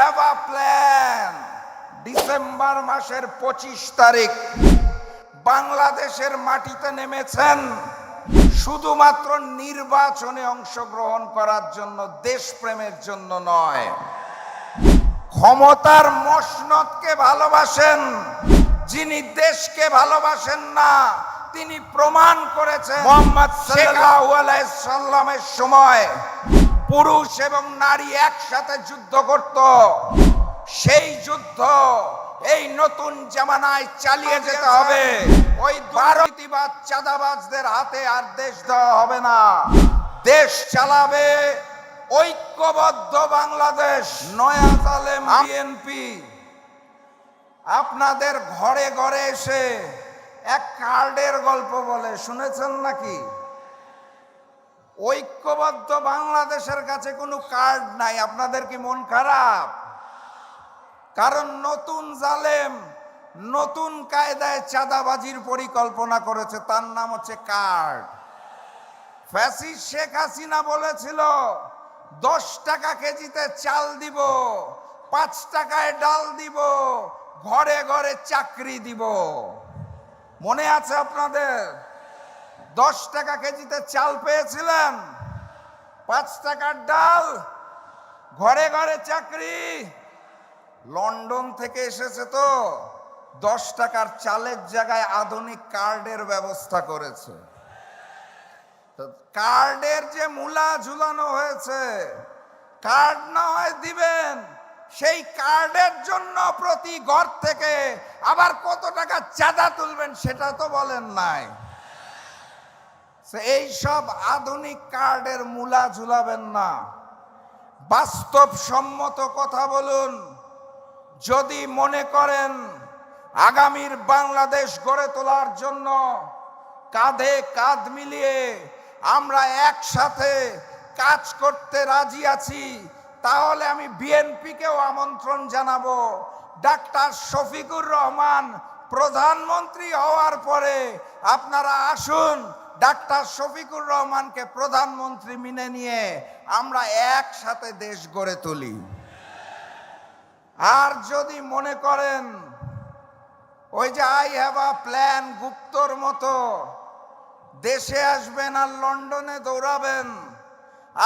Have a plan. December মাসের 25 তারিখ বাংলাদেশের মাটিতে নেমেছেন শুধুমাত্র নির্বাচনে অংশগ্রহণ করার জন্য, দেশপ্রেমের জন্য নয়। ক্ষমতার মসনদকে ভালোবাসেন যিনি দেশকে ভালোবাসেন না, তিনি প্রমাণ করেছেন। মুহাম্মদ সাল্লাল্লাহু আলাইহি সাল্লামের সময় পুরুষ এবং নারী একসাথে যুদ্ধ করত। সেই যুদ্ধ এই নতুন জামানায় চালিয়ে যেতে হবে। ওই দুর্নীতিবাজ চাঁদাবাজদের হাতে আর দেশ দেওয়া হবে না। দেশ চালাবে ঐক্যবদ্ধ বাংলাদেশ। নয়া জালেম বিএনপি আপনাদের ঘরে ঘরে এসে এক কার্ডের গল্প বলে, শুনেছেন নাকি? ঐক্যবদ্ধ বাংলাদেশের কাছে কোনো কার্ড নাই। আপনাদের কি মন খারাপ? কারণ নতুন জালেম নতুন কায়দায় চাঁদাবাজির পরিকল্পনা করেছে, তার নাম হচ্ছে কার্ড। ফ্যাসিস্ট শেখ হাসিনা বলেছিল 10 টাকা কেজিতে চাল দিব, 5 টাকায় ডাল দিব, ঘরে ঘরে চাকরি দিব। মনে আছে আপনাদের? 10 টাকা কেজিতে চাল পেয়েছিলেন, 5 টাকার ডাল, ঘরে ঘরে চাকরি। লন্ডন থেকে এসেছে তো 10 টাকার চালের জায়গায় আধুনিক কার্ডের ব্যবস্থা করেছে। কার্ডের যে মূলা ঝুলানো হয়েছে, কার্ড না হয় দিবেন, সেই কার্ডের জন্য প্রতি ঘর থেকে আবার কত টাকা চাঁদা তুলবেন সেটা তো বলেন নাই। এই সব আধুনিক কার্ডের মূলা ঝুলাবেন না, বাস্তবসম্মত কথা বলুন। যদি মনে করেন আগামীর বাংলাদেশ গড়ে তোলার জন্য কাঁধে কাঁধ মিলিয়ে আমরা একসাথে কাজ করতে রাজি আছি, তাহলে আমি বিএনপিকেও আমন্ত্রণ জানাবো। ডাক্তার শফিকুর রহমান প্রধানমন্ত্রী হওয়ার পরে আপনারা আসুন, ডাক্তার শফিকুর রহমানকে প্রধানমন্ত্রী মেনে নিয়ে আমরা একসাথে দেশ গড়ে তুলি। আর যদি মনে করেন ওই যে আই হ্যাভ আ প্ল্যান গুপ্তর মতো দেশে আসবেন আর লন্ডনে দৌড়াবেন,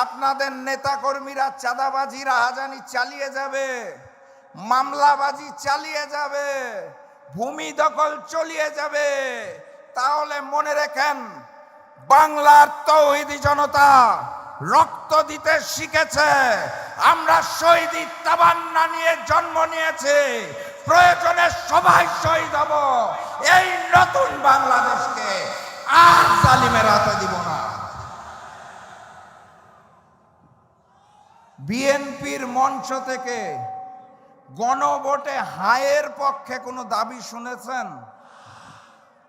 আপনাদের নেতাকর্মীরা চাঁদাবাজি রাহাজানি চালিয়ে যাবে, মামলাবাজি চালিয়ে যাবে, ভূমি দখল চলিয়ে যাবে, তাহলে মনে রাখেন বাংলার তৌহিদি জনতা রক্ত দিতে শিখেছে। আমরা শহীদি তামান্না নিয়ে জন্ম নিয়েছি, প্রয়োজনে সবাই শহীদ হব। এই নতুন বাংলাদেশকে আর জালিমের হাতে দিব না। বিএনপির মঞ্চ থেকে গণভোটে হায়ের পক্ষে কোনো দাবি শুনেছেন?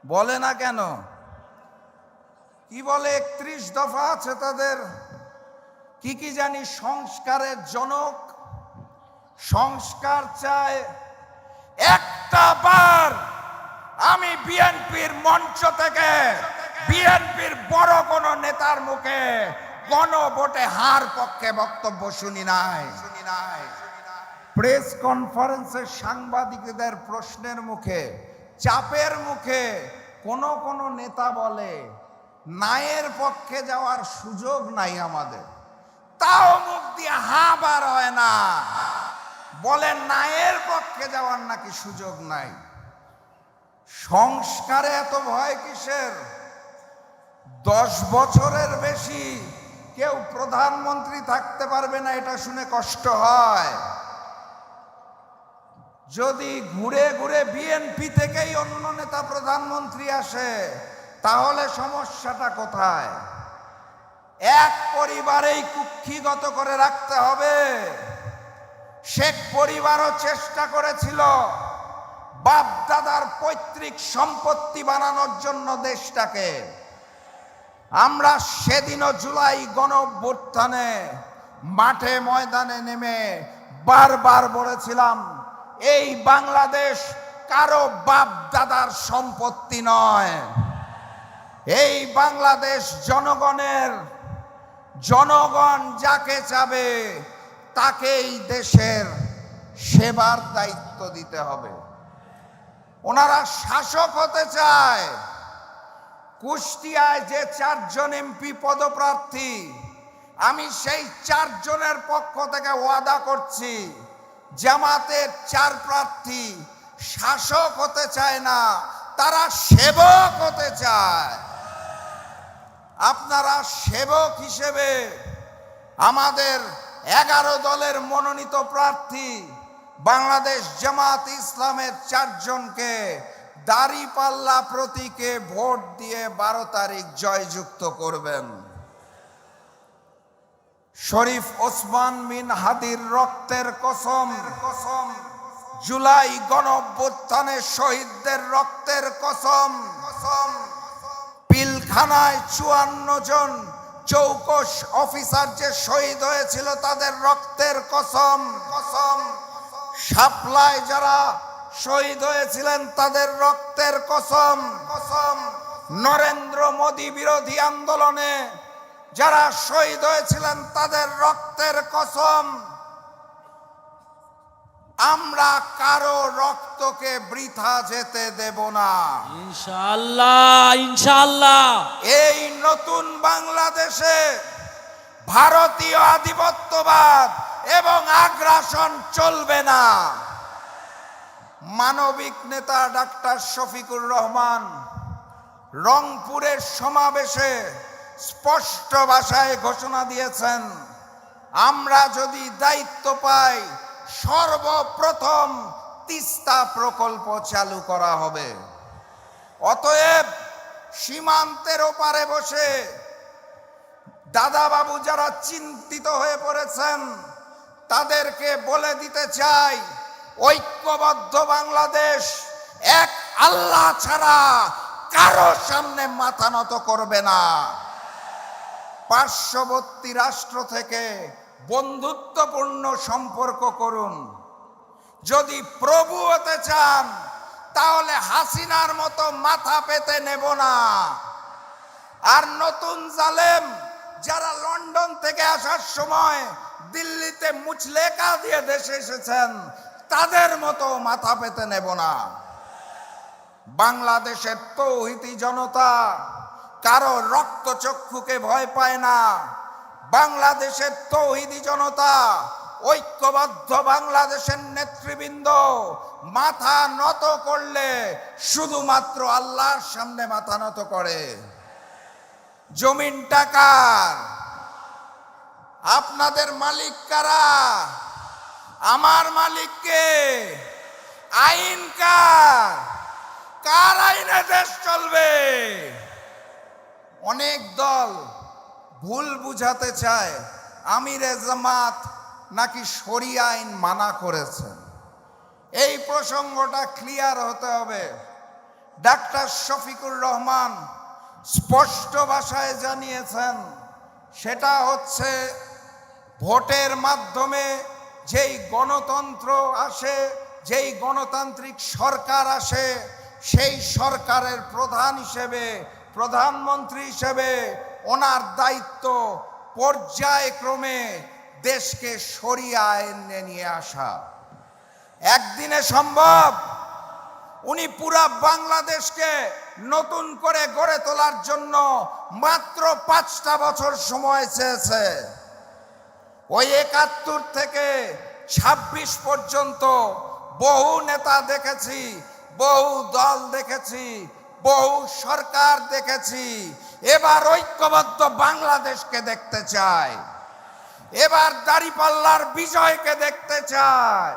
বলে না কেন? কি বলে? 31 দফা আছে তাদের, কি কি জানি, সংস্কারের জনক, সংস্কার চায়। একটা বার আমি বিএনপির মঞ্চ থেকে বিএনপির বড় কোন নেতার মুখে গণভোটে হার পক্ষে বক্তব্য শুনি নাই। প্রেস কনফারেন্সে সাংবাদিকদের প্রশ্নের মুখে, চাপের মুখে কোন নেতা বলে নায়ের পক্ষে যাওয়ার সুযোগ নাই আমাদের, তাও মুখ দিয়ে হা বার হয় না, বলে নায়ের পক্ষে যাওয়ার নাকি সুযোগ নাই। সংস্কারে এত ভয় কিসের? 10 বছরের বেশি কেউ প্রধানমন্ত্রী থাকতে পারবে না, এটা শুনে কষ্ট হয়। যদি ঘুরে ঘুরে বিএনপি থেকেই অন্য নেতা প্রধানমন্ত্রী আসে, তাহলে সমস্যাটা কোথায়? এক পরিবারেই কুক্ষিগত করে রাখতে হবে। শেখ পরিবারও চেষ্টা করেছিল বাপ দাদার পৈতৃক সম্পত্তি বানানোর জন্য দেশটাকে। আমরা সেদিনও জুলাই গণঅভ্যুত্থানে মাঠে ময়দানে নেমে বারবার বলেছিলাম, এই বাংলাদেশ কারো বাপ দাদার সম্পত্তি নয়, এই বাংলাদেশ জনগণের। জনগণ যাকে চাবে তাকেই দেশের সেবার দায়িত্ব দিতে হবে। ওনারা শাসক হতে চায়। কুষ্টিয়ায় যে 4 জন এমপি পদপ্রার্থী, আমি সেই 4 জনের পক্ষ থেকে ওয়াদা করছি, জামাতের 4 প্রার্থী শাসক হতে চায় না, তারা সেবক হতে চায়। আপনারা সেবক হিসেবে আমাদের 11 দলের মনোনীত প্রার্থী বাংলাদেশ জামাত ইসলামের 4 জনকে দাঁড়িপাল্লা প্রতীকে ভোট দিয়ে 12 তারিখ জয়যুক্ত করবেন। শরীফ ওসমান বিন হাদির রক্তের কসম, জুলাই গণঅভ্যুত্থানের শহীদদের রক্তের কসম, পিলখানায় 54 জন চৌকস অফিসার যে শহীদ হয়েছিল তাদের রক্তের কসম, শাপলায় যারা শহীদ হয়েছিলেন তাদের রক্তের কসম, নরেন্দ্র মোদী বিরোধী আন্দোলনে যারা শহীদ হয়েছিলেন তাদের রক্তের কসম। আমরা কারো রক্তকে বৃথা যেতে দেব না, ইনশাআল্লাহ, ইনশাআল্লাহ। এই নতুন বাংলাদেশে ভারতীয় আধিপত্যবাদ এবং আগ্রাসন চলবে না। মানবিক নেতা ডাক্তার শফিকুর রহমান রংপুরের সমাবেশে স্পষ্ট ভাষায় ঘোষণা দিয়েছেন, আমরা যদি দায়িত্ব পাই সর্বপ্রথম তিস্তা প্রকল্প চালু করা হবে। অতএব সীমান্তের ওপারে বসে দাদাবাবু যারা চিন্তিত হয়ে পড়েছেন তাদেরকে বলে দিতে চাই, ঐক্যবদ্ধ বাংলাদেশ এক আল্লাহ ছাড়া কারো সামনে মাথা নত করবে না। পার্শ্ববর্তী রাষ্ট্র থেকে বন্ধুত্বপূর্ণ সম্পর্ক করুন। যদি প্রভু হতে চান তাহলে হাসিনার মতো মাথা পেতে নেব না। আর নতুন জালেম যারা লন্ডন থেকে আসার সময় দিল্লিতে মুচলেকা দিয়ে দেশে এসেছেন তাদের মতো মাথা পেতে নেব না। বাংলাদেশের তৌহিদি জনতা কারো রক্তচক্ষুকে ভয় পায় না। বাংলাদেশের তৌহিদি জনতা, ঐক্যবদ্ধ বাংলাদেশের নেতৃবৃন্দ মাথা নত করলে শুধুমাত্র আল্লাহর সামনে মাথা নত করে। জমিনটা কার? আপনাদের মালিক কারা? আমার মালিককে। আইন কার? কার আইনে দেশ চলবে? অনেক দল ভুল বুঝাতে চায় আমিরে জামাত নাকি শরিয়া আইন মানা করেছেন। এই প্রসঙ্গটা ক্লিয়ার হতে হবে। ডাক্তার শফিকুর রহমান স্পষ্ট ভাষায় জানিয়েছেন, সেটা হচ্ছে ভোটের মাধ্যমে যেই গণতন্ত্র আসে, যেই গণতান্ত্রিক সরকার আসে, সেই সরকারের প্রধান হিসেবে, প্রধানমন্ত্রী হিসেবে ওনার দায়িত্ব পর্যায়ক্রমে দেশকে শরিয়া আইনে নিয়ে আসা। একদিনে সম্ভব? উনি পুরা বাংলাদেশকে নতুন করে গড়ে তোলার জন্য মাত্র 5টা বছর সময় চেয়েছে। ওই 71 থেকে 26 পর্যন্ত বহু নেতা দেখেছি, বহু দল দেখেছি, বহু সরকার দেখেছি। এবার ঐক্যবদ্ধ বাংলাদেশকে দেখতে চাই, এবার দাঁড়িপাল্লার বিজয়কে দেখতে চাই,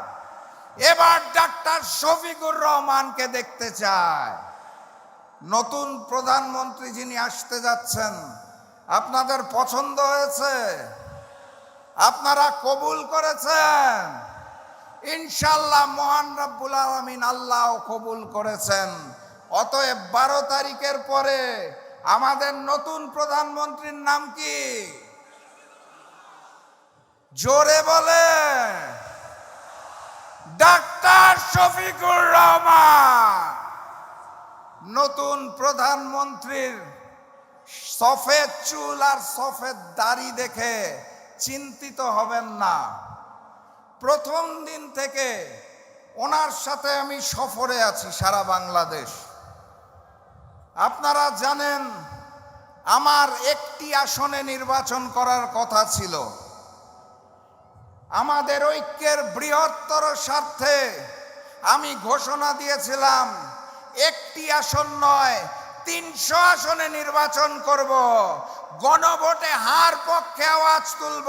এবার ডাক্তার শফিকুর রহমানকে দেখতে চাই। নতুন প্রধানমন্ত্রী যিনি আসতে যাচ্ছেন, আপনাদের পছন্দ হয়েছে? আপনারা কবুল করেছেন? ইনশাআল্লাহ মহান রব্বুল আলামিন আল্লাহ কবুল করেছেন। অতএব 12 তারিখের পরে আমাদের নতুন প্রধানমন্ত্রীর নাম কি? জোরে বলে। ডাক্তার শফিকুর রহমান। নতুন প্রধানমন্ত্রীর সফেদ চুল আর সফেদ দাড়ি দেখে চিন্তিত হবেন না। প্রথম দিন থেকে ওনার সাথে আমি সফরে আছি সারা বাংলাদেশ। আপনারা জানেন আমার একটি আসনে নির্বাচন করার কথা ছিল। আমাদের ঐক্যের বৃহত্তর স্বার্থে আমি ঘোষণা দিয়েছিলাম একটি আসন নয় 300 আসনে নির্বাচন করব, গণভোটে হার পক্ষে আওয়াজ তুলব,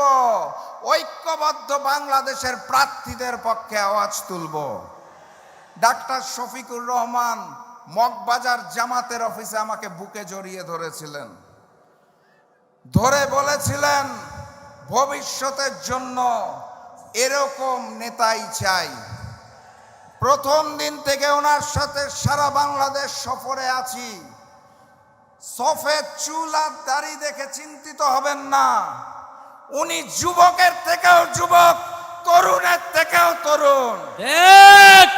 ঐক্যবদ্ধ বাংলাদেশের প্রার্থীদের পক্ষে আওয়াজ তুলব। ডাক্তার শফিকুর রহমান মগবাজার জামাতের অফিসে আমাকে বুকে জড়িয়ে ধরেছিলেন, ধরে বলেছিলেন ভবিষ্যতের জন্য এরকম নেতাই চাই। প্রথম দিন থেকে ওনার সাথে সারা বাংলাদেশ সফরে আছি। সফেদ চুল আর দাড়ি দেখে চিন্তিত হবেন না, উনি যুবকের থেকেও যুবক, তরুণের থেকেও তরুণ। ঠিক।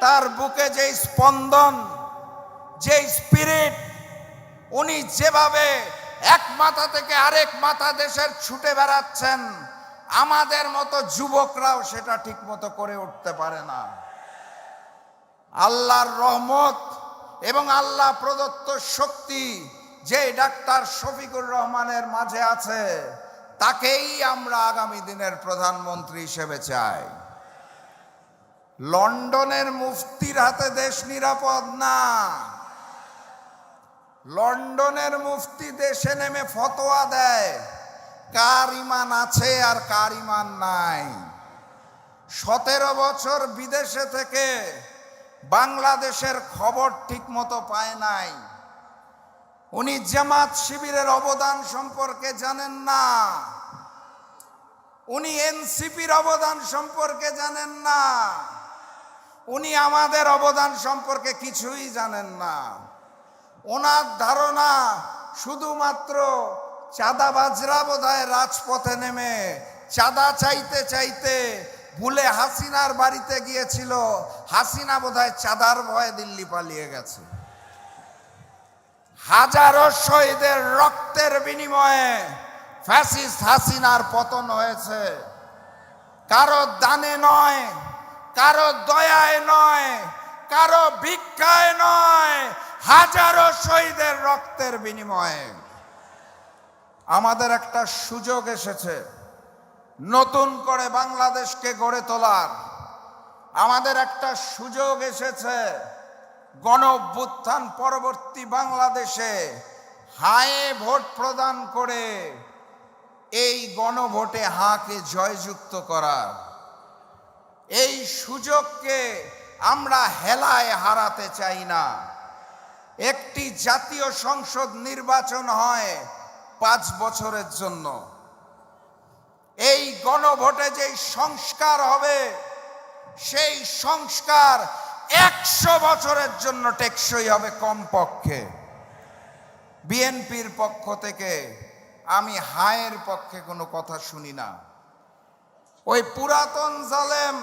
তার বুকে যে স্পন্দন, যে স্পিরিট, উনি যেভাবে এক মাথা থেকে আরেক মাথা দেশের ছুটে বেড়াচ্ছেন, আমাদের মতো যুবকরাও সেটা ঠিক মতো করে উঠতে পারে না। আল্লাহর রহমত এবং আল্লাহ প্রদত্ত শক্তি যে ডাক্তার শফিকুর রহমানের মাঝে আছে, তাকেই আমরা আগামী দিনের প্রধানমন্ত্রী হিসেবে চাই। লন্ডনের মুফতির হাতে দেশ নিরাপদ না। লন্ডনের মুফতি দেশে নেমে ফতোয়া দেয় কার ঈমান আছে আর কার ঈমান নাই। 17 বছর বিদেশে থেকে বাংলাদেশের খবর ঠিক মতো পায় নাই। উনি জামাত শিবিরের অবদান সম্পর্কে জানেন না, উনি এনসিপির অবদান সম্পর্কে জানেন না, উনি আমাদের অবদান সম্পর্কে কিছুই জানেন না। ওনার ধারণা শুধুমাত্র চাঁদাবাজরা বোধহয় রাজপথে নেমে চাঁদা চাইতে চাইতে ভুলে হাসিনার বাড়িতে গিয়েছিল, হাসিনা বোধহয় চাঁদার ভয়ে দিল্লি পালিয়ে গেছে। হাজারো শহীদের রক্তের বিনিময়ে ফ্যাসিস্ট হাসিনার পতন হয়েছে। কারো দানে নয়, কারো দয়ায় নয়, কারো ভিক্ষায় নয়, হাজারো শহীদের রক্তের বিনিময়ে। আমাদের একটা সুযোগ এসেছে নতুন করে বাংলাদেশকে গড়ে তোলার। আমাদের একটা সুযোগ এসেছে গণ অভ্যুত্থান পরবর্তী বাংলাদেশে হায়ে ভোট প্রদান করে এই গণভোটে হাকে জয়যুক্ত করার। এই সুযোগকে আমরা হেলায় হারাতে চাই না। একটি জাতীয় সংসদ নির্বাচন হয় 5 বছরের জন্য। এই গণভোটে যেই সংস্কার হবে, সেই সংস্কার 100 বছরের জন্য টেকসই হবে কমপক্ষে। বিএনপির পক্ষ থেকে আমি হায়ের পক্ষে কোনো কথা শুনি না। ওই পুরাতন জালেম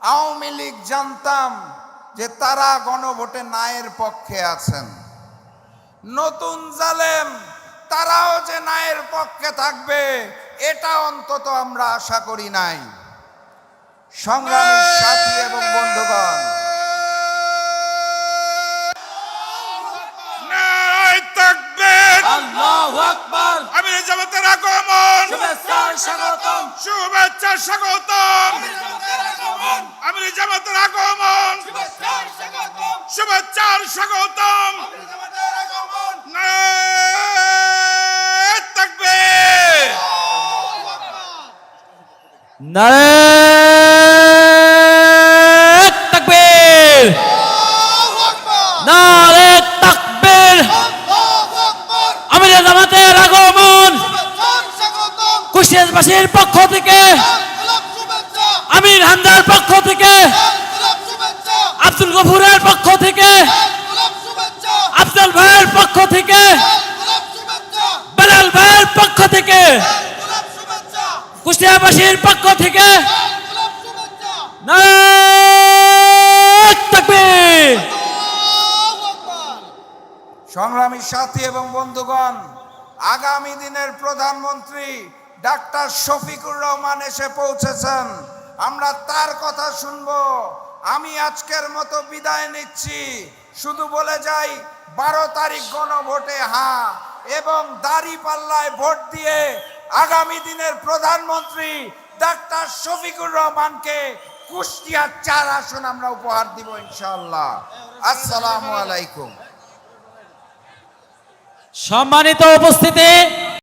আওয়ামী লীগ জানতাম যে তারা গণভোটে নায়ের পক্ষে আছেন। নতুন জালেম তারাও যে নায়ের পক্ষে থাকবে এটা অন্তত আমরা আশা করি নাই। সংগ্রামী সাথী এবং বন্ধুগণ, আল্লাহু আকবার। আমির জামাতের আগমন, শুভেচ্ছা স্বাগতম। শুভেচ্ছা স্বাগতম। আমির জামাতের আগমন, শুভেচ্ছা স্বাগতম। নারে তাকবীর। নারে তাকবীর, নারে তাকবীর। আমির জামাতের আগমন কুষ্টিয়াবাসীর পক্ষ থেকে, আমির হামদার পক্ষ থেকে, আব্দুল গফুরের পক্ষ থেকে, আফজাল ভাইয়ের পক্ষ থেকে, বেলাল ভাইয়ের পক্ষ থেকে, কুষ্টিয়াবাসীর পক্ষ থেকে নারে তাকবীর। সংগ্রামী সাথী এবং বন্ধুগণ, আগামী দিনের প্রধানমন্ত্রী ডাক্তার শফিকুর রহমান এসে পৌঁছেছেন, আমরা তার কথা শুনবো। আমি আজকের মতো বিদায় নিচ্ছি, শুধু বলে যাই 12 তারিখ গণভোটে হ্যাঁ এবং দাঁড়িপাল্লায় ভোট দিয়ে আগামী দিনের প্রধানমন্ত্রী ডাক্তার শফিকুর রহমানকে কুষ্টিয়ার 4 আসন আমরা উপহার দিব ইনশাআল্লাহ। আসসালামু আলাইকুম। সম্মানিত উপস্থিতি,